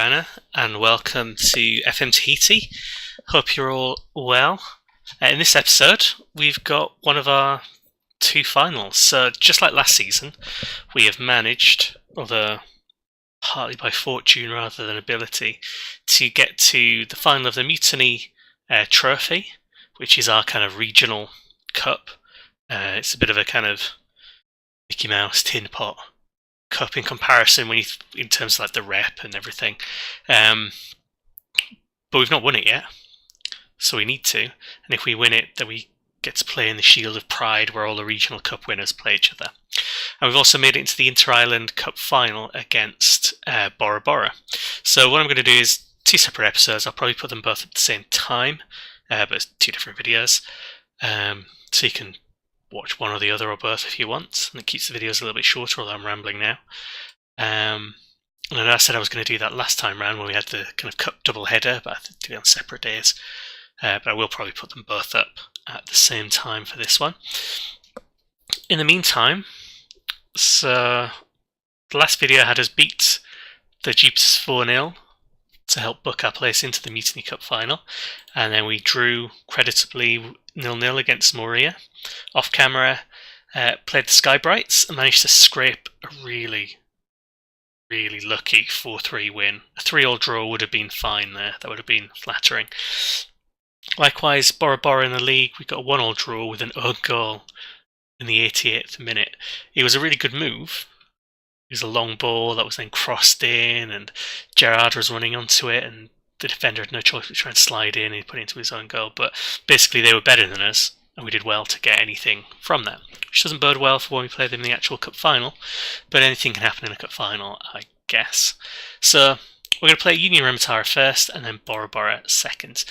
Joanna, and welcome to FM Tahiti. Hope you're all well. In this episode, we've got one of our two finals. So, just like last season, we have managed, although partly by fortune rather than ability, to get to the final of the Mutiny Trophy, which is our kind of regional cup. It's a bit of a kind of Mickey Mouse tin pot cup in comparison in terms of like the rep and everything, but we've not won it yet, so we need to. And if we win it, then we get to play in the Shield of Pride, where all the regional cup winners play each other. And we've also made it into the Inter-Island Cup final against Bora Bora. So what I'm going to do is two separate episodes. I'll probably put them both at the same time, but it's two different videos, so you can watch one or the other or both if you want, and it keeps the videos a little bit shorter, although I'm rambling now. And I know I said I was going to do that last time round when we had the kind of cup double header, but I had to be on separate days. But I will probably put them both up at the same time for this one. In the meantime, so the last video had us beat the Jupiters 4-0 to help book our place into the Mutiny Cup final, and then we drew creditably 0-0 against Moorea. Off camera, played the Sky Brights and managed to scrape a really lucky 4-3 win. A 3-3 draw would have been fine there, that would have been flattering. Likewise, Bora Bora in the league, we got a 1-1 draw with an own goal in the 88th minute. It was a really good move. It was a long ball that was then crossed in, and Gerard was running onto it, and the defender had no choice but to try and slide in, and he put it into his own goal. But basically they were better than us, and we did well to get anything from them, which doesn't bode well for when we play them in the actual cup final, but anything can happen in a cup final, I guess. So we're going to play Union Rematara first, and then Bora Bora second.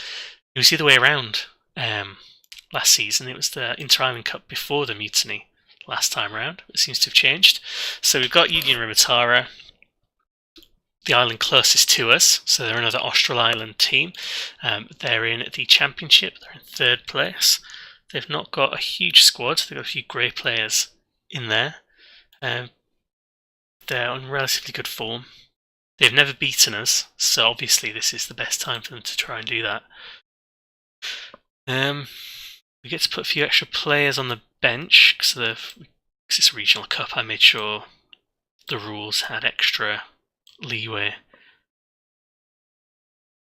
It was the other way around last season. It was the Inter-Island Cup before the Mutiny last time round. It seems to have changed. So we've got Union Rematara, the island closest to us, so they're another Austral Island team. They're in the championship, they're in third place. They've not got a huge squad, they've got a few grey players in there. They're on relatively good form. They've never beaten us, so obviously this is the best time for them to try and do that. We get to put a few extra players on the bench, because it's a regional cup. I made sure the rules had extra leeway.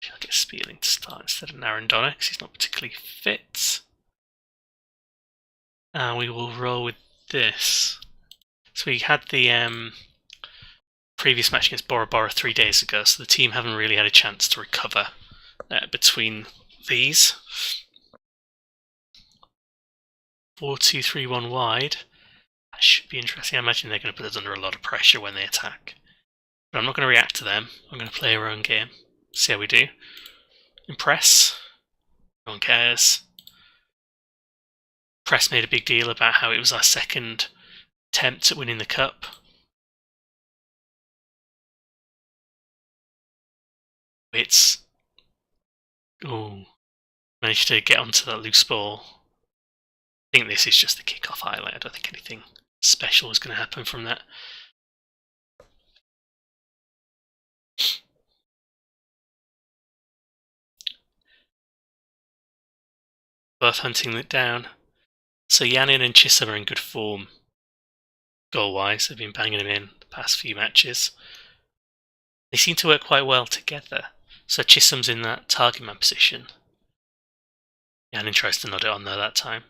I'll get Spearling to start instead of Narendona, because he's not particularly fit. And we will roll with this. So we had the previous match against Bora Bora 3 days ago, so the team haven't really had a chance to recover between these. 4-2-3-1 wide. That should be interesting. I imagine they're going to put us under a lot of pressure when they attack. But I'm not going to react to them. I'm going to play our own game. See how we do. Impress. No one cares. Press made a big deal about how it was our second attempt at winning the cup. Managed to get onto that loose ball. I think this is just the kick-off highlight. I don't think anything special is going to happen from that. Both hunting it down. So Yanin and Chisholm are in good form. Goal-wise, they've been banging them in the past few matches. They seem to work quite well together. So Chisholm's in that target man position. Yanin tries to nod it on there that time.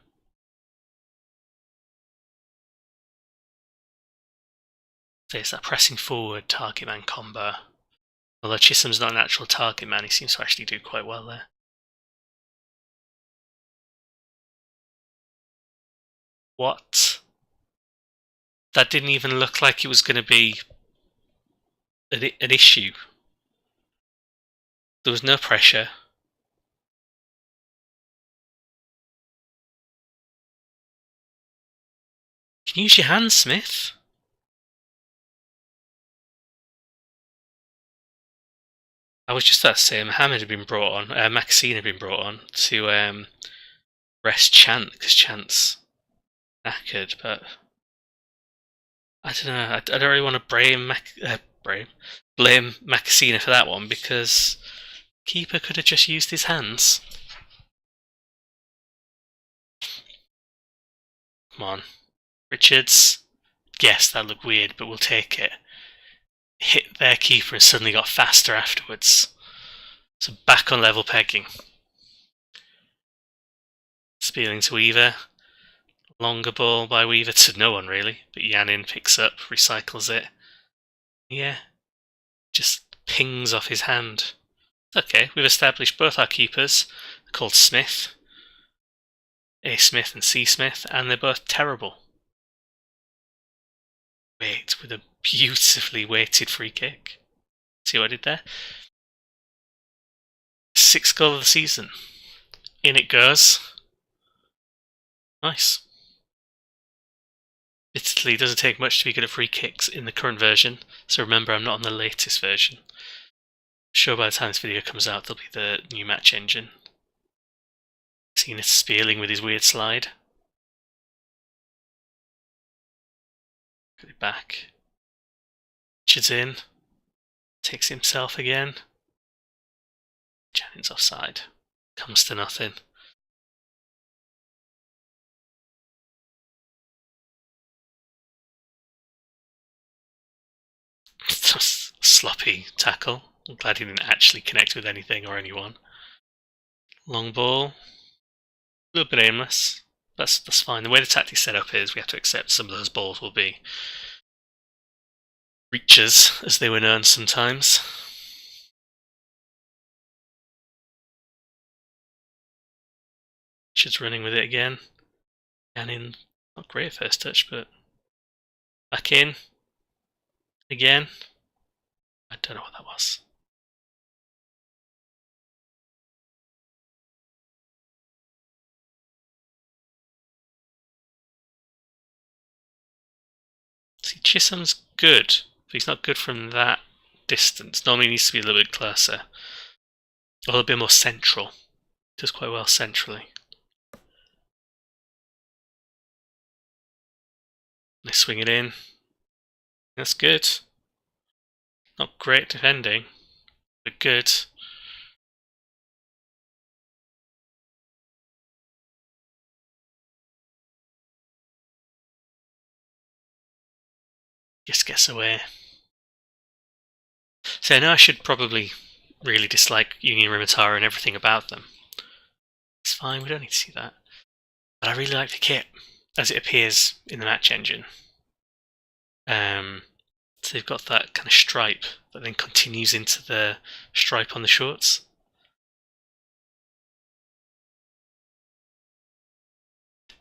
So it's that pressing forward target man combo. Although Chisholm's not an actual target man, he seems to actually do quite well there. What? That didn't even look like it was going to be an issue. There was no pressure. You can use your hands, Smith. I was just about to say Mohammed had been brought on, Maxine had been brought on to rest Chant, because Chant's knackered, but I don't know, I don't really want to blame blame Makasina for that one, because keeper could have just used his hands. Come on. Richards. Yes, that looked weird, but we'll take it. Hit their keeper and suddenly got faster afterwards. So back on level pegging. Spearing to Weaver. Longer ball by Weaver to no one really, but Yanin picks up, recycles it. Yeah, just pings off his hand. Okay, we've established both our keepers. They're called Smith. A Smith and C Smith, and they're both terrible. Wait, with a beautifully weighted free kick. See what I did there? 6th goal of the season. In it goes. Nice. Admittedly, it doesn't take much to be good at free kicks in the current version, so remember I'm not on the latest version. I'm sure by the time this video comes out there'll be the new match engine. Seeing it spearing with his weird slide. Get it back. Richards in. Takes himself again. Janin's offside. Comes to nothing. Just sloppy tackle. I'm glad he didn't actually connect with anything or anyone. Long ball. A little bit aimless. That's fine. The way the tactic's set up is we have to accept some of those balls will be reaches, as they were known sometimes. Richards running with it again. And in, not great at first touch, but back in. Again. I don't know what that was. See, Chisholm's good, but he's not good from that distance. Normally he needs to be a little bit closer. A little bit more central. Does quite well centrally. They swing it in. That's good. Not great defending, but good. Just gets away. So I know I should probably really dislike Union Rimatara and everything about them. It's fine, we don't need to see that. But I really like the kit as it appears in the match engine. So they've got that kind of stripe that then continues into the stripe on the shorts.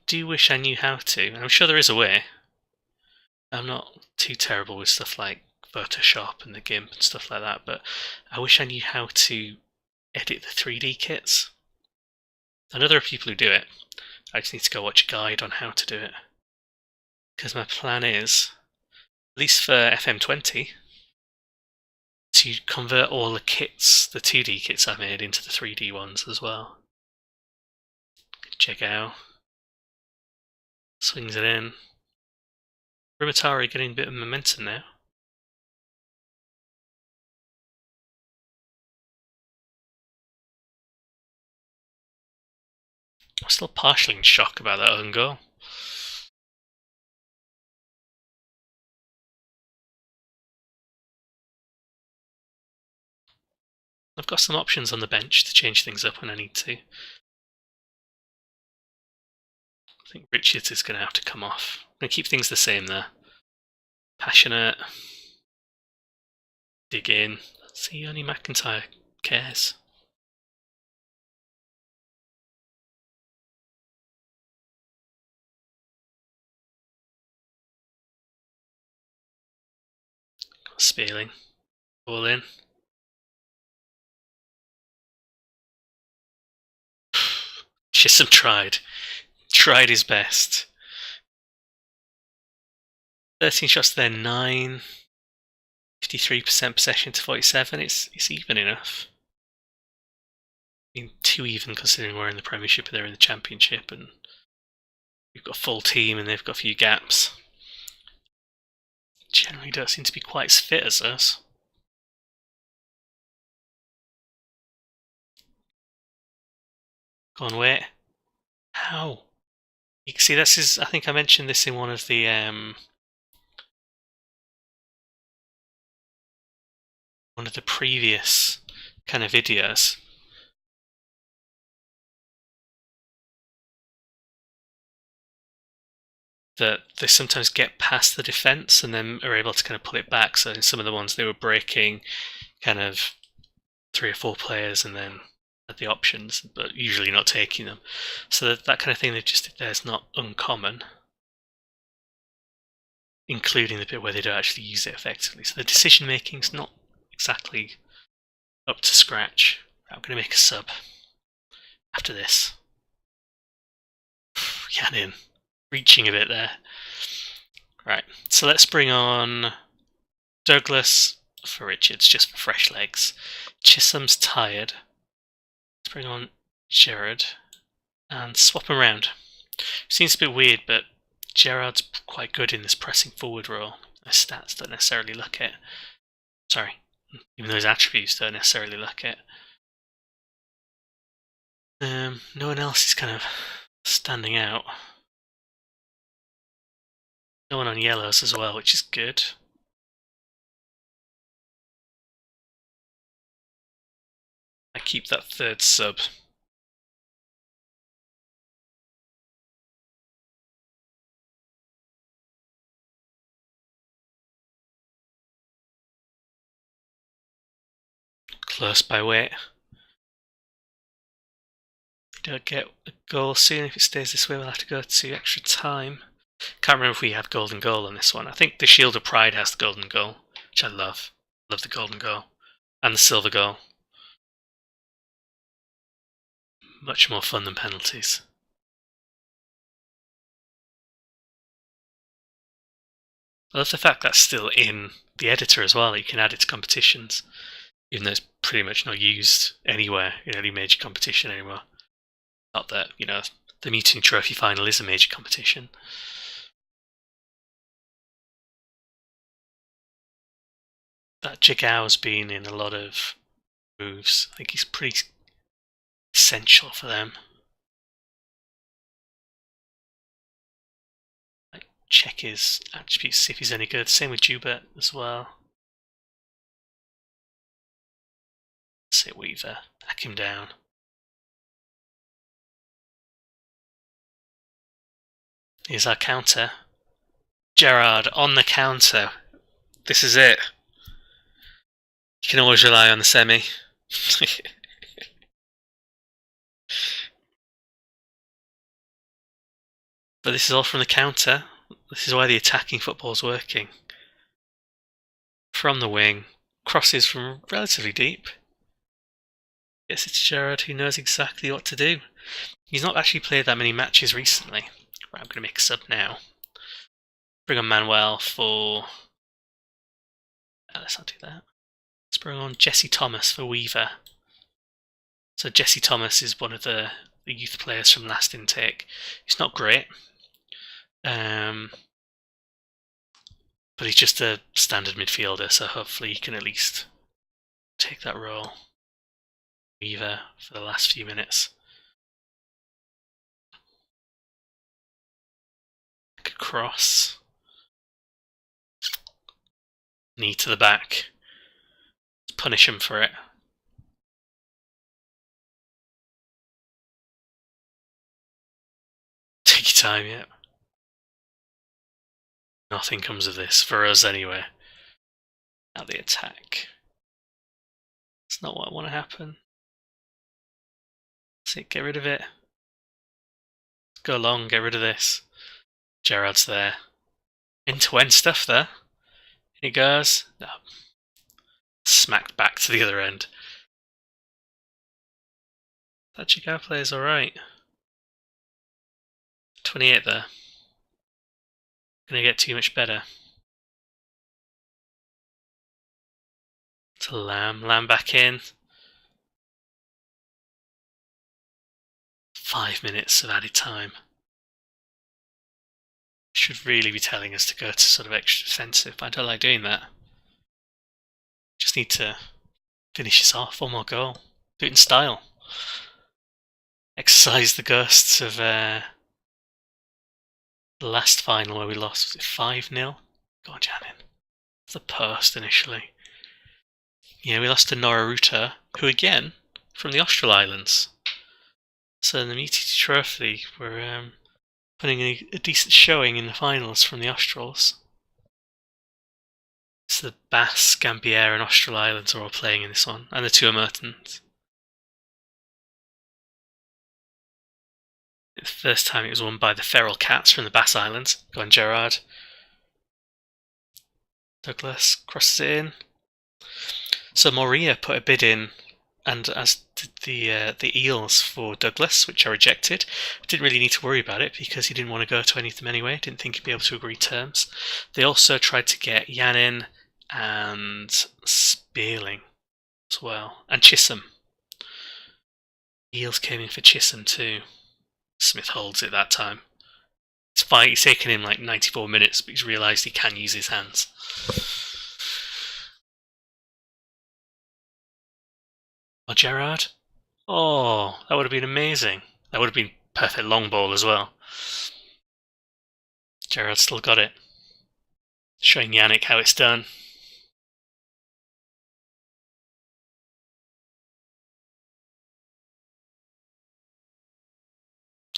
Do wish I knew how to. I'm sure there is a way. I'm not too terrible with stuff like Photoshop and the GIMP and stuff like that, but I wish I knew how to edit the 3D kits. I know there are people who do it. I just need to go watch a guide on how to do it. Because my plan is, at least for FM20, to convert all the kits, the 2D kits I made, into the 3D ones as well. Check out. Swings it in. Rimatari getting a bit of momentum now. I'm still partially in shock about that own goal. I've got some options on the bench to change things up when I need to. I think Richards is going to have to come off. I'm going to keep things the same there. Passionate. Dig in. See, only McIntyre cares. Spearing. All in. Chisholm tried his best. 13 shots there, 9. 53% possession to 47. It's even enough. I mean, too even considering we're in the Premiership and they're in the Championship, and we've got a full team and they've got a few gaps. generally don't seem to be quite as fit as us. Go on, wait. How? You can see this is, I think I mentioned this in one of the previous kind of videos. That they sometimes get past the defense and then are able to kind of pull it back. So in some of the ones they were breaking kind of 3 or 4 players and then had the options, but usually not taking them. So that kind of thing they just did there is not uncommon, including the bit where they don't actually use it effectively. So the decision making's not exactly up to scratch. I'm going to make a sub after this. Yannin, reaching a bit there. Right, so let's bring on Douglas for Richards, just for fresh legs. Chisholm's tired. Let's bring on Gerard and swap him around. Seems a bit weird, but Gerard's quite good in this pressing forward role. His stats don't necessarily look it. Sorry, even though his attributes don't necessarily look it. No one else is kind of standing out. No one on yellows as well, which is good. I keep that third sub. Close by weight. If we don't get a goal soon, if it stays this way, we'll have to go to extra time. Can't remember if we have golden goal on this one. I think the Shield of Pride has the golden goal, which I love. Love the golden goal. And the silver goal. Much more fun than penalties. I love the fact that's still in the editor as well. You can add it to competitions, even though it's pretty much not used anywhere in any major competition anymore. Not that, you know, the Mutiny Trophy Final is a major competition. That Jigao's been in a lot of moves. I think he's pretty essential for them. Like, check his attributes, see if he's any good. Same with Jubert as well. Say Weaver, hack him down. Here's our counter. Gerard on the counter. This is it. You can always rely on the semi. But this is all from the counter. This is why the attacking football is working. From the wing. Crosses from relatively deep. Yes, it's Gerard who knows exactly what to do. He's not actually played that many matches recently. Right, I'm going to make a sub now. Bring on Manuel for... let's not do that. Let's bring on Jesse Thomas for Weaver. So Jesse Thomas is one of the youth players from last intake. He's not great. But he's just a standard midfielder, so hopefully he can at least take that role. Weaver for the last few minutes. Good cross. Knee to the back. Let's punish him for it. Take your time, yeah. Nothing comes of this, for us anyway. Now the attack. It's not what I want to happen. See, get rid of it. Go long, get rid of this. Gerard's there. End-to-end stuff there. In it goes. No. Smacked back to the other end. That Chicago player's alright. 28 there. Gonna get too much better. To Lamb. Lamb back in. 5 minutes of added time. should really be telling us to go to sort of extra defensive, but I don't like doing that. Just need to finish this off. One more goal. Do it in style. Exercise the ghosts of the last final where we lost. Was it 5-0? Go on, Janin. The post initially. Yeah, we lost to Naruto, who again, from the Austral Islands. So in the Mutiny Trophy, we're putting a decent showing in the finals from the Australs. So the Bass, Gambier and Austral Islands are all playing in this one, and the Tuamotun. The first time it was won by the Feral Cats from the Bass Islands. Go on, Gerard. Douglas crosses it in. So Moria put a bid in, and as did the Eels for Douglas, which I rejected. I didn't really need to worry about it because he didn't want to go to any of them anyway. Didn't think he'd be able to agree terms. They also tried to get Yanin and Spearling as well, and Chisholm. Eels came in for Chisholm too. Smith holds it that time. It's fine. He's taken him like 94 minutes, but he's realised he can use his hands. Oh, Gerard. Oh, that would have been amazing. That would have been perfect long ball as well. Gerard still got it. Showing Yannick how it's done.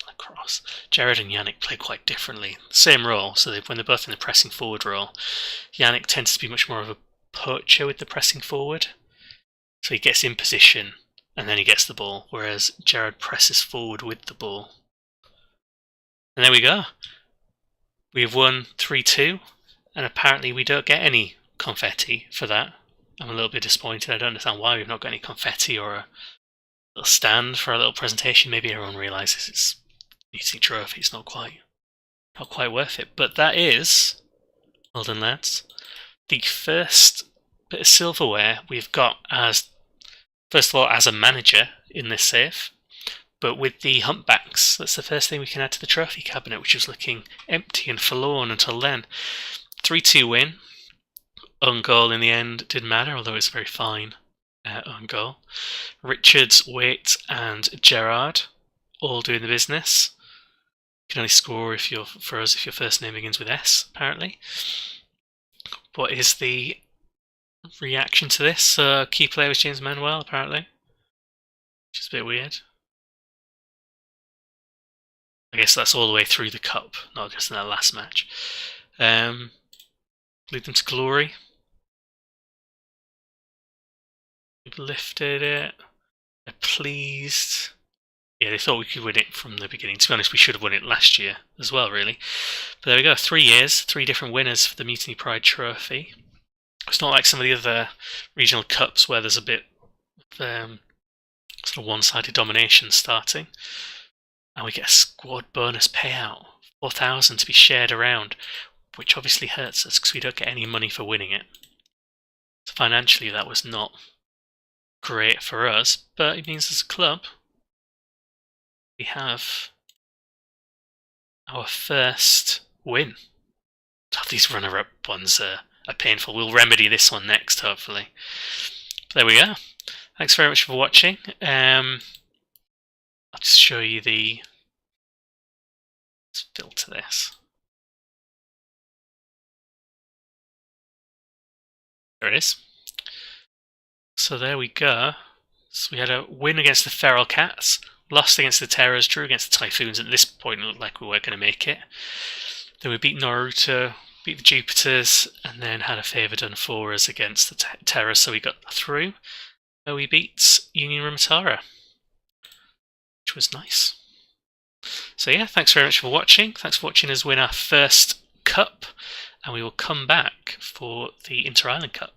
Across. Gerard and Yannick play quite differently. Same role, so when they're both in the pressing forward role, Yannick tends to be much more of a poacher with the pressing forward. So he gets in position and then he gets the ball, whereas Gerard presses forward with the ball. And there we go. We have won 3-2, and apparently we don't get any confetti for that. I'm a little bit disappointed. I don't understand why we've not got any confetti or a little stand for a little presentation. Maybe everyone realises it's Mutiny Trophy. It's not quite worth it. But that is, well done lads, the first bit of silverware we've got as, first of all, as a manager in this save, but with the humpbacks. That's the first thing we can add to the trophy cabinet, which was looking empty and forlorn until then. 3-2 win. Own goal in the end didn't matter, although it's a very fine own goal. Richards, Waite and Gerard all doing the business. You can only score if your first name begins with S, apparently. What is the reaction to this? Key player was James Manuel, apparently. Which is a bit weird. I guess that's all the way through the cup, not just in that last match. Lead them to glory. We've lifted it. They're pleased. Yeah, they thought we could win it from the beginning. To be honest, we should have won it last year as well, really. But there we go, 3 years, 3 different winners for the Mutiny Pride Trophy. It's not like some of the other regional cups where there's a bit of sort of one-sided domination starting. And we get a squad bonus payout, 4,000 to be shared around, which obviously hurts us because we don't get any money for winning it. So financially that was not great for us, but it means as a club we have our first win. These runner-up ones are painful. We'll remedy this one next, hopefully. But there we go. Thanks very much for watching. I'll just show you the... Let's filter this. There it is. So there we go. So we had a win against the Feral Cats, lost against the Terrors, drew against the Typhoons. At this point it looked like we weren't going to make it. Then we beat Naruto, beat the Jupiters, and then had a favour done for us against the Terrors, so we got through. We beat Union Rumatara, which was nice. So yeah, thanks very much for watching. Thanks for watching us win our first cup, and we will come back for the Inter-Island Cup.